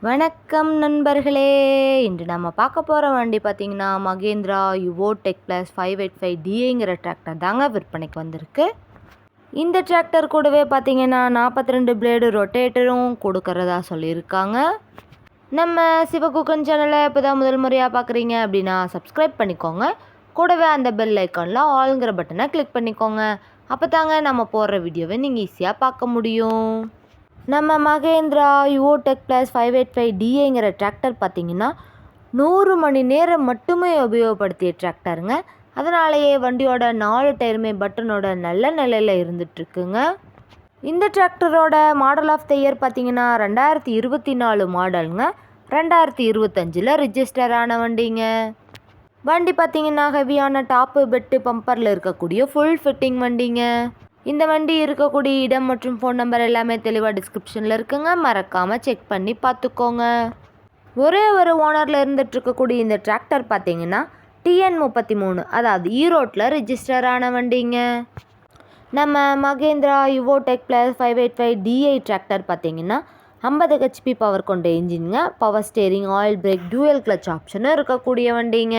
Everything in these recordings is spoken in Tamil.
வணக்கம் நண்பர்களே. இன்று நம்ம பார்க்க போகிற வண்டி பார்த்திங்கன்னா Mahindra Yuvo tech plus 585DAங்கிற tractor தாங்க விற்பனைக்கு வந்திருக்கு. இந்த டிராக்டர் கூடவே பார்த்திங்கன்னா 42 பிளேடு ரொட்டேட்டரும் கொடுக்கறதா சொல்லியிருக்காங்க. நம்ம சிவகுகன் சேனலை இப்போ தான் முதல் முறையாக பார்க்குறீங்க அப்படின்னா சப்ஸ்கிரைப் பண்ணிக்கோங்க. கூடவே அந்த பெல் ஐக்கானில் ஆல்ங்கிற பட்டனை கிளிக் பண்ணிக்கோங்க. அப்போ தாங்க நம்ம போடுற வீடியோவை நீங்கள் ஈஸியாக பார்க்க முடியும். நம்ம Mahindra Yuvo tech plus 585DAங்கிற tractor பார்த்திங்கன்னா 100 மணி நேரம் மட்டுமே உபயோகப்படுத்திய டிராக்டருங்க. அதனாலேயே வண்டியோட 4 டயருமே பட்டனோட நல்ல நிலையில் இருந்துகிட்ருக்குங்க. இந்த டிராக்டரோட மாடல் ஆஃப் த இயர் பார்த்திங்கன்னா 2024 மாடலுங்க. 2025 ரிஜிஸ்டர் ஆன வண்டிங்க. வண்டி பார்த்திங்கன்னா ஹெவியான டாப்பு பெட்டு பம்பரில் இருக்கக்கூடிய ஃபுல் ஃபிட்டிங் வண்டிங்க. இந்த வண்டி இருக்கக்கூடிய இடம் மற்றும் ஃபோன் நம்பர் எல்லாமே தெளிவாக டிஸ்கிரிப்ஷனில் இருக்குங்க. மறக்காமல் செக் பண்ணி பார்த்துக்கோங்க. ஒரே ஒரு ஓனரில் இருந்துகிட்ருக்கக்கூடிய இந்த டிராக்டர் பார்த்திங்கன்னா TN33 அதாவது ஈரோட்டில் ரிஜிஸ்டர் ஆன வண்டிங்க. நம்ம Mahindra Yuvo tech plus 585DA tractor பார்த்திங்கன்னா 50 HP பவர் கொண்ட இன்ஜினுங்க. Power steering, oil brake, dual clutch ஆப்ஷனும் இருக்கக்கூடிய வண்டிங்க.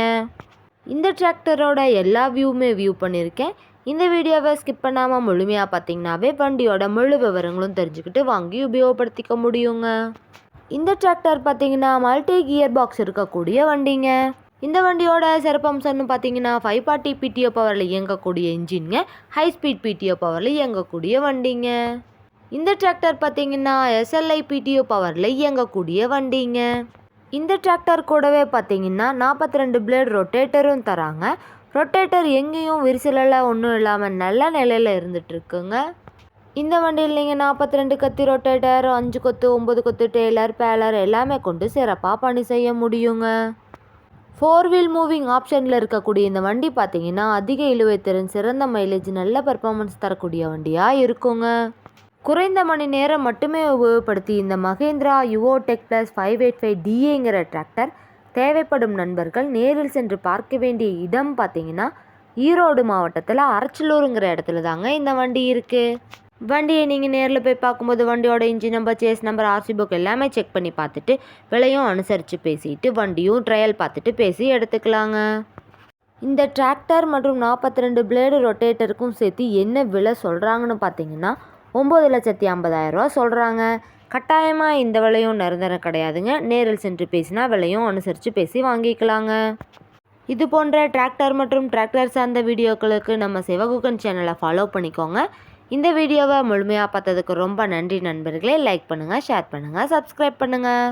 இந்த டிராக்டரோட எல்லா வியூ பண்ணியிருக்கேன். இந்த வீடியோவை ஸ்கிப் பண்ணாமல் முழுமையாக பார்த்தீங்கன்னாவே வண்டியோட முழு விவரங்களும் தெரிஞ்சுக்கிட்டு வாங்கி உபயோகப்படுத்திக்க முடியுங்க. இந்த டிராக்டர் பார்த்தீங்கன்னா மல்டி கியர் பாக்ஸ் இருக்கக்கூடிய வண்டிங்க. இந்த வண்டியோட சிறப்பம்சம்னு பார்த்தீங்கன்னா 540 PTO பவரில் இயங்கக்கூடிய இன்ஜின்ங்க. ஹை ஸ்பீட் PTO பவரில் இயங்கக்கூடிய வண்டிங்க. இந்த டிராக்டர் பார்த்தீங்கன்னா SLI PTO பவரில் இயங்கக்கூடிய வண்டிங்க. இந்த டிராக்டர் கூடவே பார்த்தீங்கன்னா 42 பிளேட் ரொட்டேட்டரும் தராங்க. ரொட்டேட்டர் எங்கேயும் விரிசலில் ஒன்றும் இல்லாமல் நல்ல நிலையில் இருந்துகிட்ருக்குங்க. இந்த வண்டியில் நீங்கள் 42 கத்தி ரொட்டேட்டர், 5 கொத்து, 9 கொத்து டெய்லர், பேலர் எல்லாமே கொண்டு சிறப்பாக பணி செய்ய முடியுங்க. 4 வீல் மூவிங் ஆப்ஷனில் இருக்கக்கூடிய இந்த வண்டி பார்த்திங்கன்னா அதிக இழுவைத்திறன், சிறந்த மைலேஜ், நல்ல பர்ஃபார்மன்ஸ் தரக்கூடிய வண்டியாக இருக்குங்க. குறைந்த மணி நேரம் மட்டுமே உபயோகப்படுத்தி இந்த Mahindra Yuvo tech plus 585DAங்கிற tractor தேவைப்படும் நண்பர்கள் நேரில் சென்று பார்க்க வேண்டிய இடம் பார்த்திங்கன்னா ஈரோடு மாவட்டத்தில் அரச்சலூருங்கிற இடத்துல தாங்க இந்த வண்டி இருக்குது. வண்டியை நீங்கள் நேரில் போய் பார்க்கும்போது வண்டியோட engine number, chassis number, RC book எல்லாமே செக் பண்ணி பார்த்துட்டு விலையும் அனுசரித்து பேசிட்டு வண்டியும் ட்ரையல் பார்த்துட்டு பேசி எடுத்துக்கலாங்க. இந்த டிராக்டர் மற்றும் 42 பிளேடு ரொட்டேட்டருக்கும் சேர்த்து என்ன விலை சொல்கிறாங்கன்னு பார்த்தீங்கன்னா 9,50,000 ரூபா சொல்கிறாங்க. கட்டாயமாக இந்த விலையும் நிரந்தரம் கிடையாதுங்க. நேரில் சென்று பேசினா விலையும் அனுசரித்து பேசி வாங்கிக்கலாங்க. இது போன்ற டிராக்டர் மற்றும் டிராக்டர் சார்ந்த வீடியோக்களுக்கு நம்ம சிவகுகன் சேனலை ஃபாலோ பண்ணிக்கோங்க. இந்த வீடியோவை முழுமையாக பார்த்ததுக்கு ரொம்ப நன்றி நண்பர்களே. லைக் பண்ணுங்கள், ஷேர் பண்ணுங்கள், சப்ஸ்கிரைப் பண்ணுங்கள்.